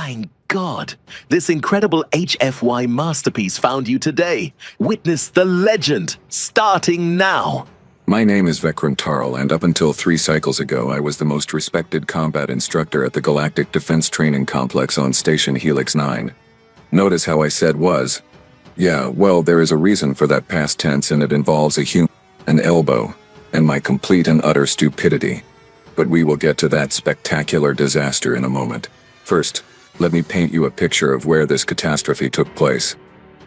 My God, this incredible HFY masterpiece found you today. Witness the legend, starting now. My name is Veteran Tarl, and up until 3 cycles ago, I was the most respected combat instructor at the Galactic Defense Training Complex on Station Helix 9. Notice how I said was. Yeah, well, there is a reason for that past tense, and it involves a human, an elbow, and my complete and utter stupidity. But we will get to that spectacular disaster in a moment. First, let me paint you a picture of where this catastrophe took place.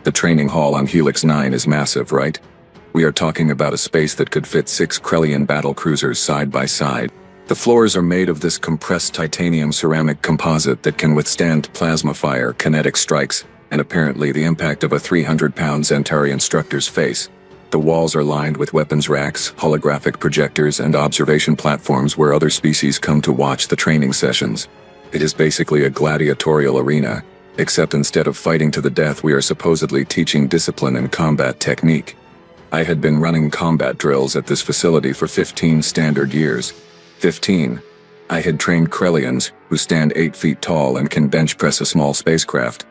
The training hall on Helix 9 is massive, right? We are talking about a space that could fit 6 Krellian battle cruisers side by side. The floors are made of this compressed titanium ceramic composite that can withstand plasma fire, kinetic strikes, and apparently the impact of a 300-pound Zentari instructor's face. The walls are lined with weapons racks, holographic projectors, and observation platforms where other species come to watch the training sessions. It is basically a gladiatorial arena, except instead of fighting to the death, we are supposedly teaching discipline and combat technique. I had been running combat drills at this facility for 15 standard years. 15. I had trained Krellians, who stand 8 feet tall and can bench press a small spacecraft.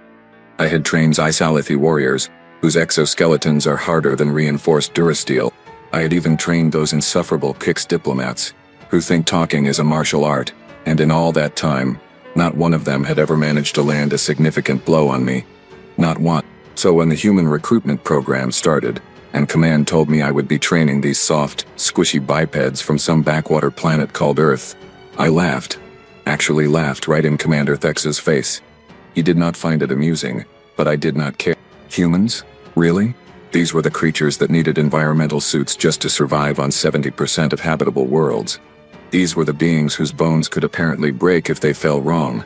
I had trained Xysalithi warriors, whose exoskeletons are harder than reinforced durasteel. I had even trained those insufferable Kix diplomats, who think talking is a martial art, and in all that time, not one of them had ever managed to land a significant blow on me. Not one. So when the human recruitment program started, and Command told me I would be training these soft, squishy bipeds from some backwater planet called Earth, I laughed. Actually laughed right in Commander Thex's face. He did not find it amusing, but I did not care. Humans? Really? These were the creatures that needed environmental suits just to survive on 70% of habitable worlds. These were the beings whose bones could apparently break if they fell wrong.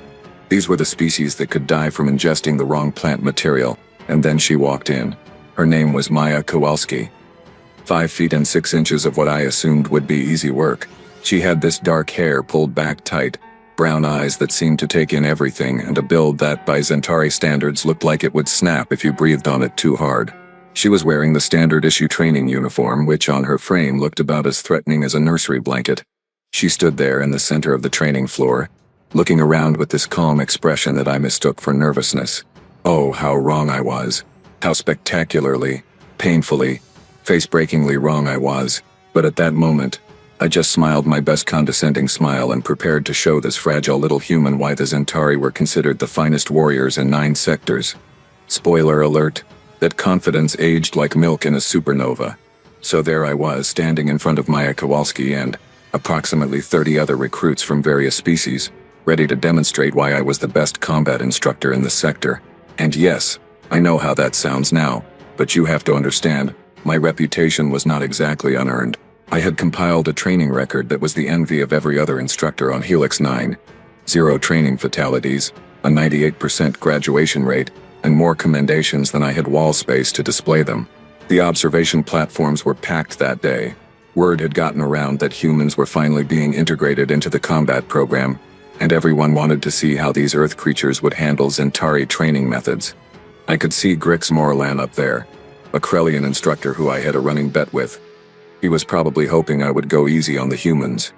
These were the species that could die from ingesting the wrong plant material, and then she walked in. Her name was Maya Kowalski. 5 feet and 6 inches of what I assumed would be easy work. She had this dark hair pulled back tight, brown eyes that seemed to take in everything, and a build that, by Zentari standards, looked like it would snap if you breathed on it too hard. She was wearing the standard-issue training uniform, which on her frame looked about as threatening as a nursery blanket. She stood there in the center of the training floor, looking around with this calm expression that I mistook for nervousness. Oh, how wrong I was. How spectacularly, painfully, face-breakingly wrong I was. But at that moment, I just smiled my best condescending smile and prepared to show this fragile little human why the Zentari were considered the finest warriors in 9 sectors. Spoiler alert, that confidence aged like milk in a supernova. So there I was, standing in front of Maya Kowalski and approximately 30 other recruits from various species, ready to demonstrate why I was the best combat instructor in the sector. And yes, I know how that sounds now, but you have to understand, my reputation was not exactly unearned. I had compiled a training record that was the envy of every other instructor on Helix 9. 0 training fatalities, a 98% graduation rate, and more commendations than I had wall space to display them. The observation platforms were packed that day. Word had gotten around that humans were finally being integrated into the combat program, and everyone wanted to see how these Earth creatures would handle Zentari training methods. I could see Grix Morlan up there, a Krellian instructor who I had a running bet with. He was probably hoping I would go easy on the humans.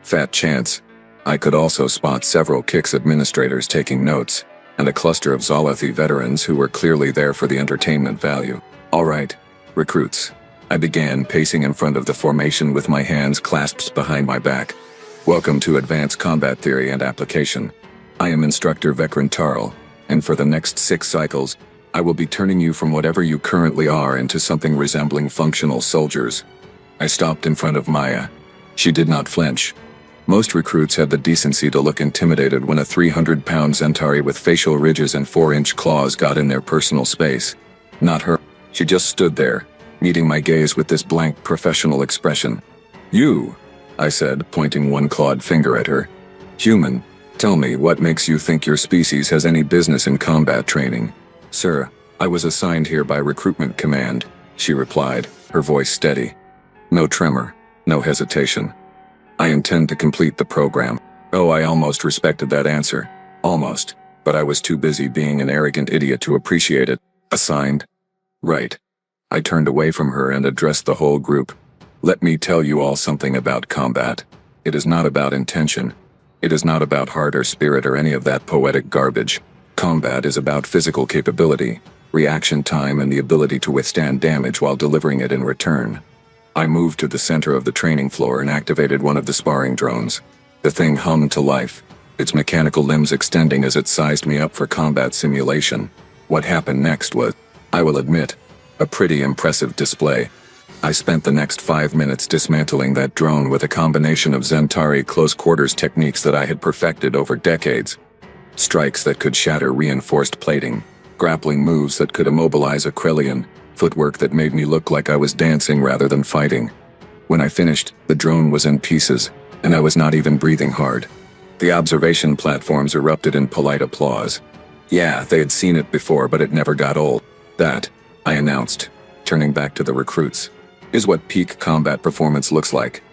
Fat chance. I could also spot several Kix administrators taking notes, and a cluster of Zalathi veterans who were clearly there for the entertainment value. All right, recruits. I began, pacing in front of the formation with my hands clasped behind my back. Welcome to Advanced Combat Theory and Application. I am Instructor Veteran Tarl, and for the next 6 cycles, I will be turning you from whatever you currently are into something resembling functional soldiers. I stopped in front of Maya. She did not flinch. Most recruits had the decency to look intimidated when a 300-pound Zentari with facial ridges and 4-inch claws got in their personal space. Not her. She just stood there, meeting my gaze with this blank professional expression. You, I said, pointing one clawed finger at her. Human, tell me what makes you think your species has any business in combat training? Sir, I was assigned here by Recruitment Command, she replied, her voice steady. No tremor, no hesitation. I intend to complete the program. Oh, I almost respected that answer. Almost, but I was too busy being an arrogant idiot to appreciate it. Assigned? Right. I turned away from her and addressed the whole group. Let me tell you all something about combat. It is not about intention. It is not about heart or spirit or any of that poetic garbage. Combat is about physical capability, reaction time, and the ability to withstand damage while delivering it in return. I moved to the center of the training floor and activated one of the sparring drones. The thing hummed to life, its mechanical limbs extending as it sized me up for combat simulation. What happened next was, I will admit, a pretty impressive display. I spent the next 5 minutes dismantling that drone with a combination of Zentari close-quarters techniques that I had perfected over decades. Strikes that could shatter reinforced plating, grappling moves that could immobilize a Krellian, footwork that made me look like I was dancing rather than fighting. When I finished, the drone was in pieces, and I was not even breathing hard. The observation platforms erupted in polite applause. Yeah, they had seen it before, but it never got old. That, I announced, turning back to the recruits, is what peak combat performance looks like.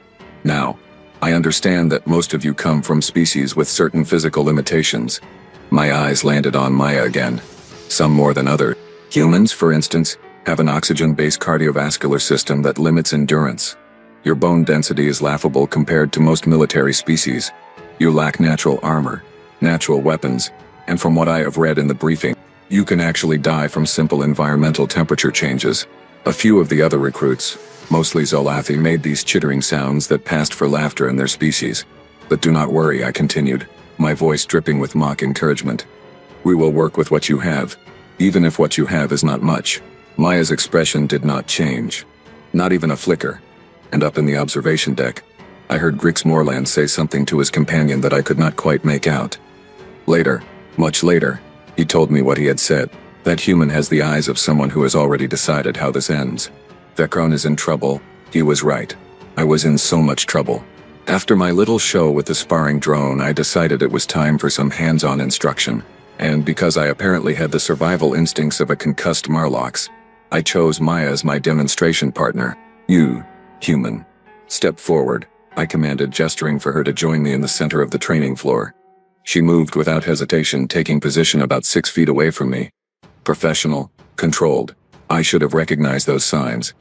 Now, I understand that most of you come from species with certain physical limitations. My eyes landed on Maya again. Some more than others. Humans, for instance, have an oxygen-based cardiovascular system that limits endurance. Your bone density is laughable compared to most military species. You lack natural armor, natural weapons, and from what I have read in the briefing, you can actually die from simple environmental temperature changes. A few of the other recruits, mostly Zolathi, made these chittering sounds that passed for laughter in their species. But do not worry, I continued, my voice dripping with mock encouragement. We will work with what you have, even if what you have is not much. Maya's expression did not change. Not even a flicker. And up in the observation deck, I heard Grix Morland say something to his companion that I could not quite make out. Later, much later, he told me what he had said. That human has the eyes of someone who has already decided how this ends. Vekron is in trouble. He was right. I was in so much trouble. After my little show with the sparring drone, I decided it was time for some hands-on instruction. And because I apparently had the survival instincts of a concussed Marlox, I chose Maya as my demonstration partner. You, human. Step forward, I commanded, gesturing for her to join me in the center of the training floor. She moved without hesitation, taking position about 6 feet away from me. Professional, controlled. I should have recognized those signs.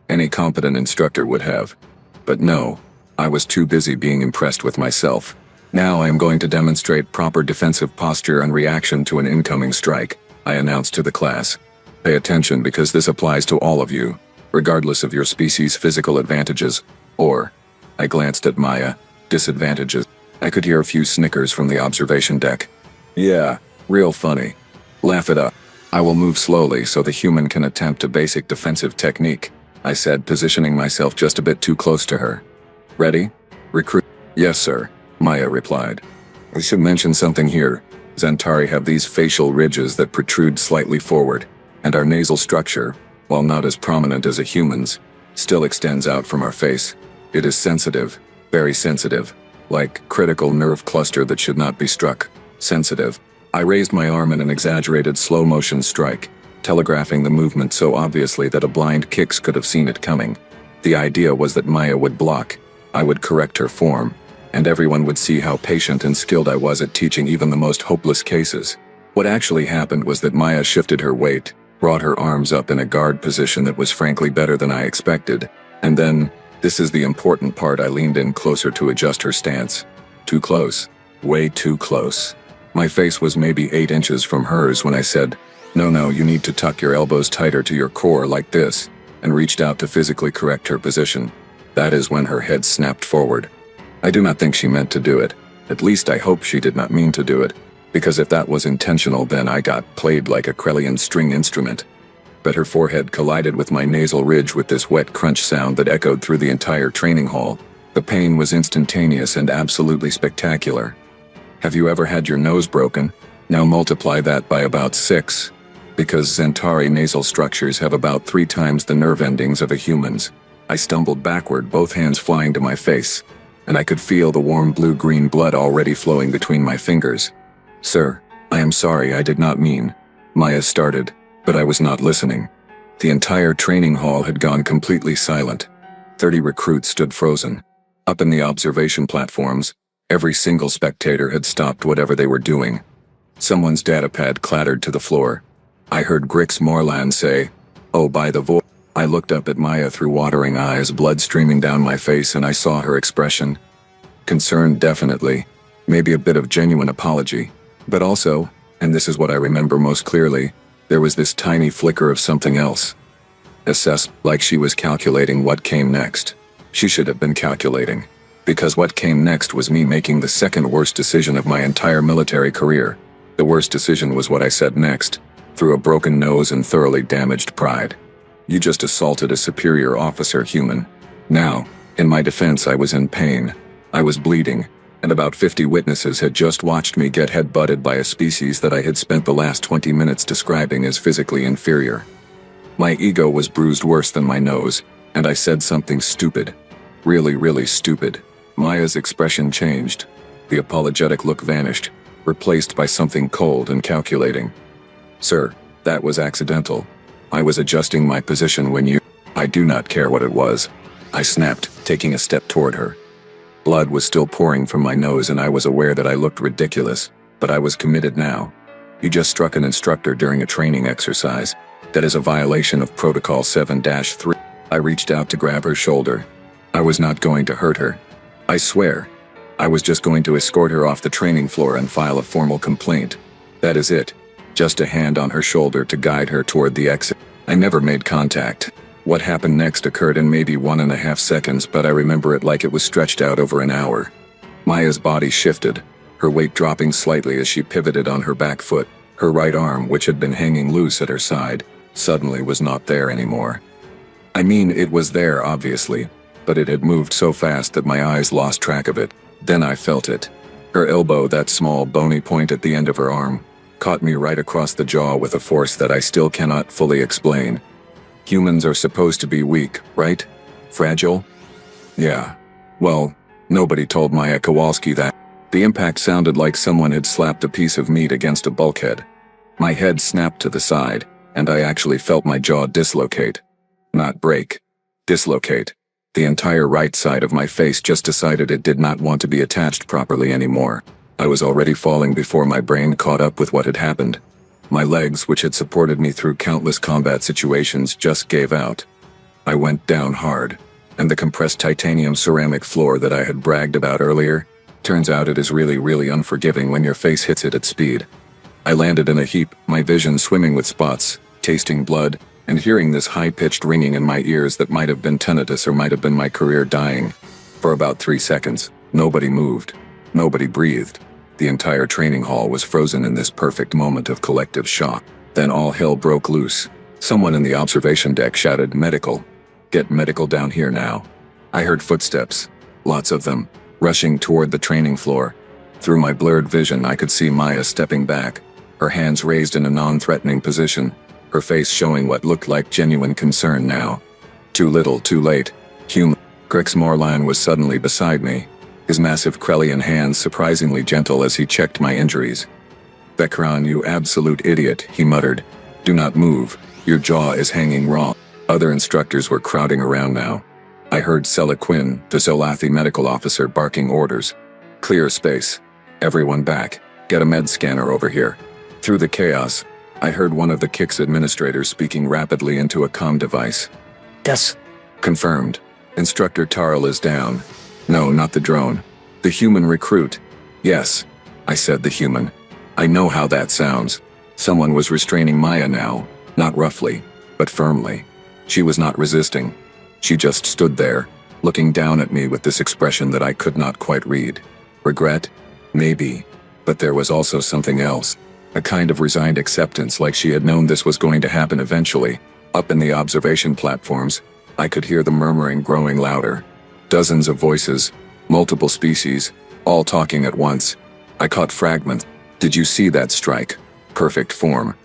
Any competent instructor would have. But no, I was too busy being impressed with myself. Now I am going to demonstrate proper defensive posture and reaction to an incoming strike, I announced to the class. Pay attention, because this applies to all of you, regardless of your species' physical advantages, or, I glanced at Maya, disadvantages. I could hear a few snickers from the observation deck. Yeah, real funny. Laugh it up. I will move slowly so the human can attempt a basic defensive technique, I said, positioning myself just a bit too close to her. Ready? Recruit. Yes, sir, Maya replied. I should mention something here. Zentari have these facial ridges that protrude slightly forward, and our nasal structure, while not as prominent as a human's, still extends out from our face. It is sensitive, very sensitive, like critical nerve cluster that should not be struck. Sensitive. I raised my arm in an exaggerated slow-motion strike, telegraphing the movement so obviously that a blind Kix could have seen it coming. The idea was that Maya would block, I would correct her form, and everyone would see how patient and skilled I was at teaching even the most hopeless cases. What actually happened was that Maya shifted her weight, brought her arms up in a guard position that was frankly better than I expected, and then, this is the important part, I leaned in closer to adjust her stance. Too close. Way too close. My face was maybe 8 inches from hers when I said, No, you need to tuck your elbows tighter to your core like this, and reached out to physically correct her position. That is when her head snapped forward. I do not think she meant to do it. At least I hope she did not mean to do it, because if that was intentional, then I got played like a Krellian string instrument. But her forehead collided with my nasal ridge with this wet crunch sound that echoed through the entire training hall. The pain was instantaneous and absolutely spectacular. Have you ever had your nose broken? Now multiply that by about 6. Because Zentari nasal structures have about 3 times the nerve endings of a human's. I stumbled backward, both hands flying to my face, and I could feel the warm blue-green blood already flowing between my fingers. Sir, I am sorry, I did not mean. Maya started, but I was not listening. The entire training hall had gone completely silent. 30 recruits stood frozen. Up in the observation platforms, every single spectator had stopped whatever they were doing. Someone's datapad clattered to the floor. I heard Grix Morland say, "Oh, by the voice." I looked up at Maya through watering eyes, blood streaming down my face, and I saw her expression. Concerned, definitely, Maybe a bit of genuine apology. But also, and this is what I remember most clearly, there was this tiny flicker of something else. Assessed, like she was calculating what came next. She should have been calculating. Because what came next was me making the second worst decision of my entire military career. The worst decision was what I said next, through a broken nose and thoroughly damaged pride. You just assaulted a superior officer, human. Now, in my defense, I was in pain. I was bleeding, and about 50 witnesses had just watched me get head-butted by a species that I had spent the last 20 minutes describing as physically inferior. My ego was bruised worse than my nose, and I said something stupid. Really, really stupid. Maya's expression changed. The apologetic look vanished, replaced by something cold and calculating. Sir, that was accidental. I was adjusting my position when you— I do not care what it was. I snapped, taking a step toward her. Blood was still pouring from my nose and I was aware that I looked ridiculous, but I was committed now. You just struck an instructor during a training exercise. That is a violation of Protocol 7-3. I reached out to grab her shoulder. I was not going to hurt her. I swear. I was just going to escort her off the training floor and file a formal complaint. That is it. Just a hand on her shoulder to guide her toward the exit. I never made contact. What happened next occurred in maybe 1.5 seconds, but I remember it like it was stretched out over an hour. Maya's body shifted, her weight dropping slightly as she pivoted on her back foot. Her right arm, which had been hanging loose at her side, suddenly was not there anymore. I mean, it was there, obviously, but it had moved so fast that my eyes lost track of it. Then I felt it. Her elbow, that small bony point at the end of her arm, caught me right across the jaw with a force that I still cannot fully explain. Humans are supposed to be weak, right? Fragile? Yeah. Well, nobody told Maya Kowalski that. The impact sounded like someone had slapped a piece of meat against a bulkhead. My head snapped to the side, and I actually felt my jaw dislocate. Not break. Dislocate. The entire right side of my face just decided it did not want to be attached properly anymore. I was already falling before my brain caught up with what had happened. My legs, which had supported me through countless combat situations, just gave out. I went down hard, and the compressed titanium ceramic floor that I had bragged about earlier, turns out it is really, really unforgiving when your face hits it at speed. I landed in a heap, my vision swimming with spots, tasting blood, and hearing this high-pitched ringing in my ears that might have been tinnitus or might have been my career dying. For about 3 seconds, nobody moved. Nobody breathed. The entire training hall was frozen in this perfect moment of collective shock. Then all hell broke loose. Someone in the observation deck shouted, "Medical. Get medical down here now." I heard footsteps, lots of them, rushing toward the training floor. Through my blurred vision, I could see Maya stepping back, her hands raised in a non-threatening position, her face showing what looked like genuine concern now. Too little, too late. Human. Grix Morlan was suddenly beside me, his massive Krellian hands surprisingly gentle as he checked my injuries. "Vekran, you absolute idiot," he muttered. "Do not move. Your jaw is hanging wrong." Other instructors were crowding around now. I heard Sela Quinn, the Zolathi medical officer, barking orders. "Clear space. Everyone back. Get a med scanner over here." Through the chaos, I heard one of the KICS administrators speaking rapidly into a comm device. Yes. Confirmed. Instructor Tarl is down. No, not the drone. The human recruit. Yes. I said the human. I know how that sounds. Someone was restraining Maya now, not roughly, but firmly. She was not resisting. She just stood there, looking down at me with this expression that I could not quite read. Regret? Maybe. But there was also something else. A kind of resigned acceptance, like she had known this was going to happen eventually. Up in the observation platforms, I could hear the murmuring growing louder. Dozens of voices, multiple species, all talking at once. I caught fragments. "Did you see that strike? Perfect form.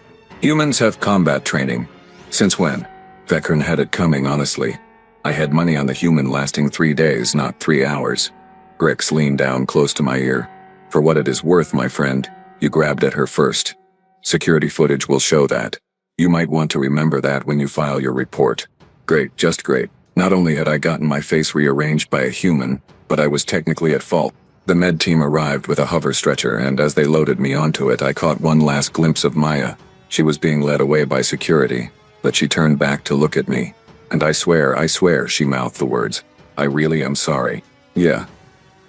Humans have combat training. Since when?" Vekran had it coming, honestly. I had money on the human lasting 3 days, not 3 hours. Grix leaned down close to my ear. "For what it is worth, my friend, you grabbed at her first. Security footage will show that. You might want to remember that when you file your report." Great, just great. Not only had I gotten my face rearranged by a human, but I was technically at fault. The med team arrived with a hover stretcher, and as they loaded me onto it, I caught one last glimpse of Maya. She was being led away by security, but she turned back to look at me. "And I swear," she mouthed the words. "I really am sorry." "Yeah.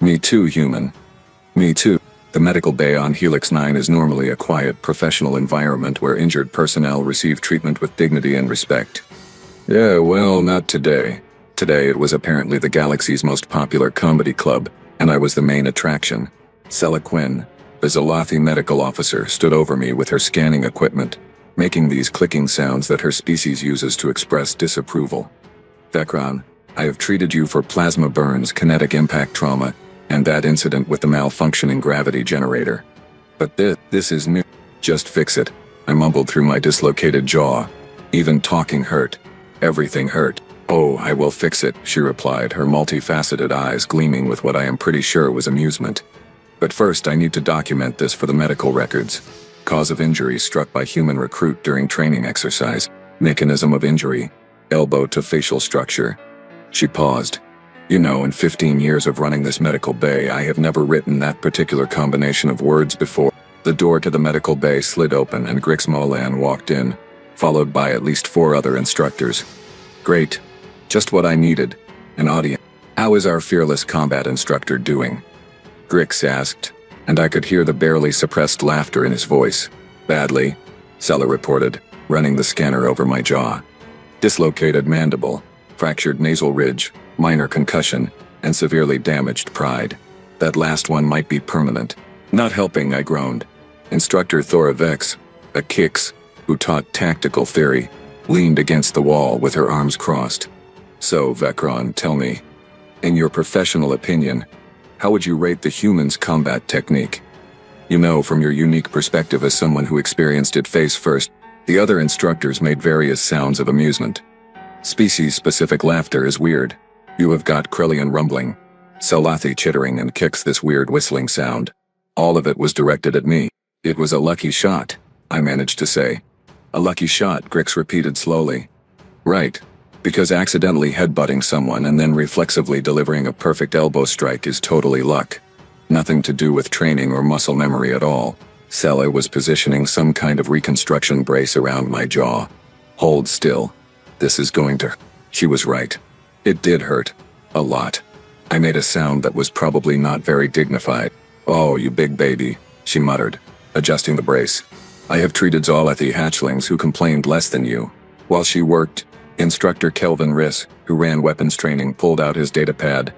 Me too, human. Me too. The medical bay on Helix 9 is normally a quiet, professional environment where injured personnel receive treatment with dignity and respect. Yeah, well, not today. Today it was apparently the galaxy's most popular comedy club, and I was the main attraction. Sela Quinn, the Zalathi medical officer, stood over me with her scanning equipment, making these clicking sounds that her species uses to express disapproval. Vecron, I have treated you for plasma burns, kinetic impact trauma, and that incident with the malfunctioning gravity generator. But this is new. Just fix it. I mumbled through my dislocated jaw. Even talking hurt. Everything hurt. Oh, I will fix it, she replied, her multifaceted eyes gleaming with what I am pretty sure was amusement. But first I need to document this for the medical records. Cause of injury struck by human recruit during training exercise. Mechanism of injury. Elbow to facial structure. She paused. You know, in 15 years of running this medical bay, I have never written that particular combination of words before. The door to the medical bay slid open and Grix Molan walked in, followed by at least 4 other instructors. Great. Just what I needed. An audience. How is our fearless combat instructor doing? Grix asked, and I could hear the barely suppressed laughter in his voice. Badly, Sela reported, running the scanner over my jaw. Dislocated mandible, fractured nasal ridge, minor concussion, and severely damaged pride. That last one might be permanent. Not helping, I groaned. Instructor Thora Vex, a Kix, who taught tactical theory, leaned against the wall with her arms crossed. So, Vecron, tell me, in your professional opinion, how would you rate the human's combat technique? You know, from your unique perspective as someone who experienced it face first, the other instructors made various sounds of amusement. Species-specific laughter is weird. You have got Krellian rumbling, Zalathi chittering, and Kix this weird whistling sound. All of it was directed at me. It was a lucky shot, I managed to say. A lucky shot, Grix repeated slowly. Right. Because accidentally headbutting someone and then reflexively delivering a perfect elbow strike is totally luck. Nothing to do with training or muscle memory at all. Sela was positioning some kind of reconstruction brace around my jaw. Hold still. This is going to... She was right. It did hurt. A lot. I made a sound that was probably not very dignified. Oh, you big baby, she muttered, adjusting the brace. I have treated Zalathi hatchlings who complained less than you. While she worked, Instructor Kelvin Riss, who ran weapons training, pulled out his datapad.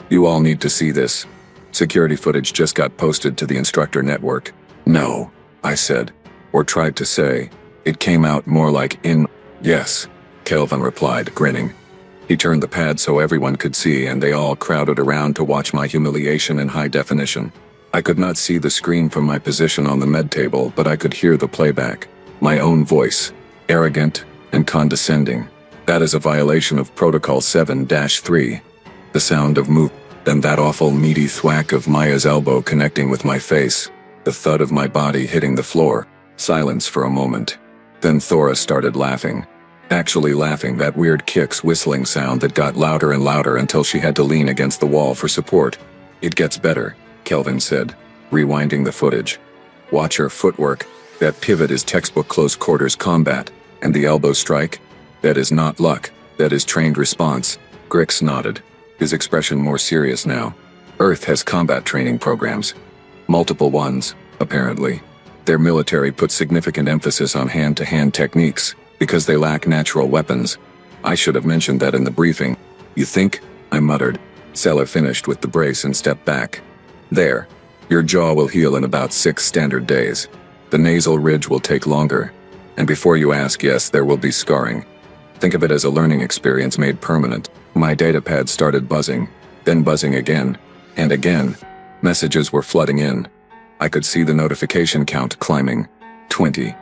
You all need to see this. Security footage just got posted to the Instructor network. No, I said, or tried to say. It came out more like in... Yes, Kelvin replied, grinning. He turned the pad so everyone could see, and they all crowded around to watch my humiliation in high definition. I could not see the screen from my position on the med table, but I could hear the playback. My own voice, arrogant and condescending. That is a violation of Protocol 7-3. The sound of move, then that awful meaty thwack of Maya's elbow connecting with my face. The thud of my body hitting the floor. Silence for a moment. Then Thora started laughing. Actually laughing, that weird Kix whistling sound that got louder and louder until she had to lean against the wall for support. It gets better, Kelvin said, rewinding the footage. Watch her footwork. That pivot is textbook close quarters combat. And the elbow strike? That is not luck. That is trained response. Grix nodded, his expression more serious now. Earth has combat training programs. Multiple ones, apparently. Their military puts significant emphasis on hand-to-hand techniques, because they lack natural weapons. I should have mentioned that in the briefing. You think? I muttered. Sela finished with the brace and stepped back. There. Your jaw will heal in about 6 standard days. The nasal ridge will take longer. And before you ask, yes, there will be scarring. Think of it as a learning experience made permanent. My datapad started buzzing, then buzzing again, and again. Messages were flooding in. I could see the notification count climbing. 20,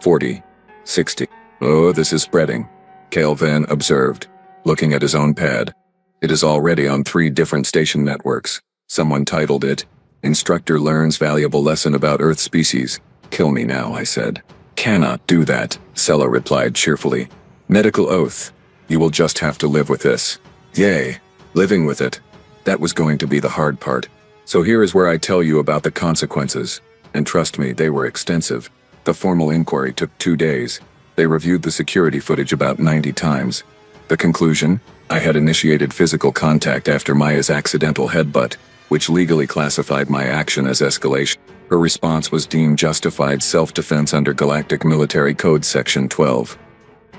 40, 60. Oh, this is spreading, Kelvin observed, looking at his own pad. It is already on 3 different station networks. Someone titled it, Instructor Learns Valuable Lesson About Earth Species. Kill me now, I said. Cannot do that, Sela replied cheerfully. Medical oath. You will just have to live with this. Yay, living with it. That was going to be the hard part. So here is where I tell you about the consequences. And trust me, they were extensive. The formal inquiry took 2 days. They reviewed the security footage about 90 times. The conclusion? I had initiated physical contact after Maya's accidental headbutt, which legally classified my action as escalation. Her response was deemed justified self-defense under Galactic Military Code Section 12.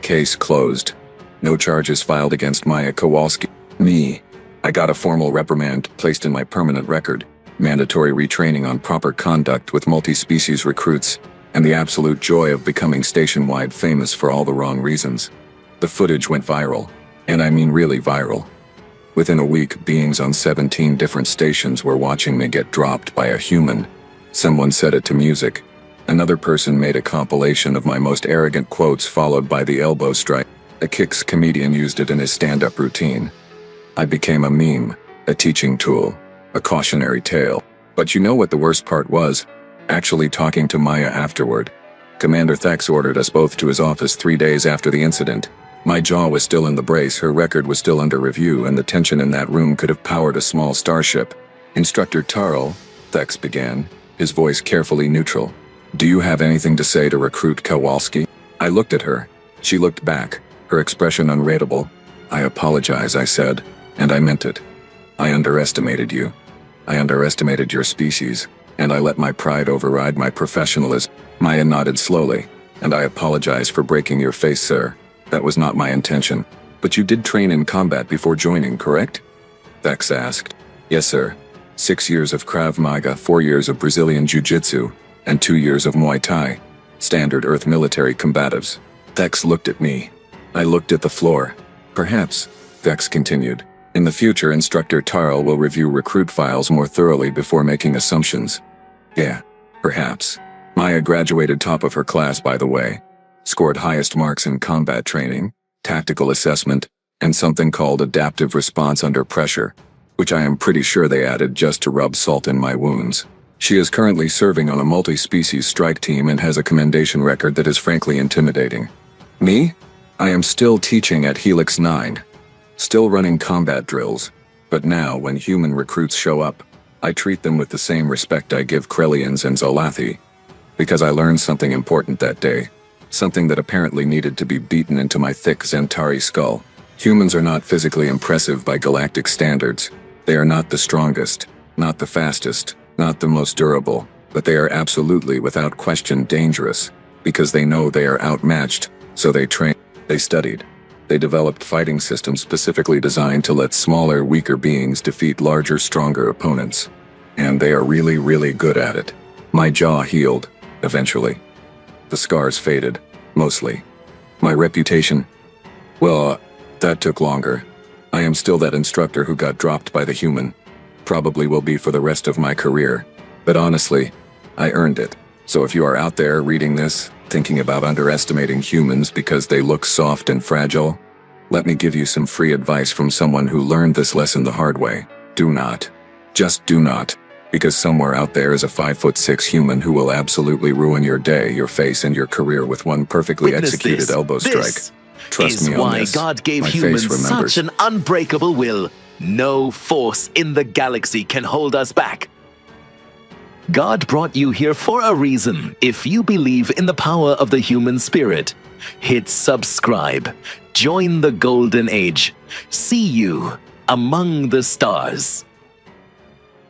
Case closed. No charges filed against Maya Kowalski. Me. I got a formal reprimand placed in my permanent record, mandatory retraining on proper conduct with multi-species recruits, and the absolute joy of becoming station-wide famous for all the wrong reasons. The footage went viral, and I mean really viral. Within a week, beings on 17 different stations were watching me get dropped by a human. Someone set it to music. Another person made a compilation of my most arrogant quotes followed by the elbow strike. A Kicks comedian used it in his stand-up routine. I became a meme, a teaching tool, a cautionary tale. But you know what the worst part was? Actually talking to Maya afterward. Commander Thax ordered us both to his office 3 days after the incident. My jaw was still in the brace, her record was still under review, and the tension in that room could have powered a small starship. Instructor Tarl, Thax began, his voice carefully neutral. Do you have anything to say to Recruit Kowalski? I looked at her. She looked back, her expression unreadable. I apologize, I said, and I meant it. I underestimated you. I underestimated your species, and I let my pride override my professionalism. Maya nodded slowly, and I apologize for breaking your face, sir. That was not my intention. But you did train in combat before joining, correct? Thax asked. Yes, sir. 6 years of Krav Maga, 4 years of Brazilian Jiu-Jitsu, and 2 years of Muay Thai. Standard Earth military combatives. Thax looked at me. I looked at the floor. Perhaps, Thax continued, in the future Instructor Tarl will review recruit files more thoroughly before making assumptions. Yeah, perhaps. Maya graduated top of her class, by the way. Scored highest marks in combat training, tactical assessment, and something called adaptive response under pressure, which I am pretty sure they added just to rub salt in my wounds. She is currently serving on a multi-species strike team and has a commendation record that is frankly intimidating. Me? I am still teaching at Helix 9. Still running combat drills. But now, when human recruits show up, I treat them with the same respect I give Krellians and Zolathi. Because I learned something important that day. Something that apparently needed to be beaten into my thick Zentari skull. Humans are not physically impressive by galactic standards. They are not the strongest, not the fastest, not the most durable, but they are absolutely without question dangerous, because they know they are outmatched, so they train, they studied. They developed fighting systems specifically designed to let smaller, weaker beings defeat larger, stronger opponents. And they are really, really good at it. My jaw healed, eventually. The scars faded, mostly. My reputation? Well, that took longer. I am still that instructor who got dropped by the human. Probably will be for the rest of my career. But honestly, I earned it. So if you are out there reading this, thinking about underestimating humans because they look soft and fragile, let me give you some free advice from someone who learned this lesson the hard way. Do not. Just do not. Because somewhere out there is a 5'6" human who will absolutely ruin your day, your face, and your career with one perfectly Witness executed this. elbow strike. This Trust is me on why this. God gave My humans face remembers. such an unbreakable will. No force in the galaxy can hold us back. God brought you here for a reason. If you believe in the power of the human spirit, hit subscribe. Join the golden age. See you among the stars.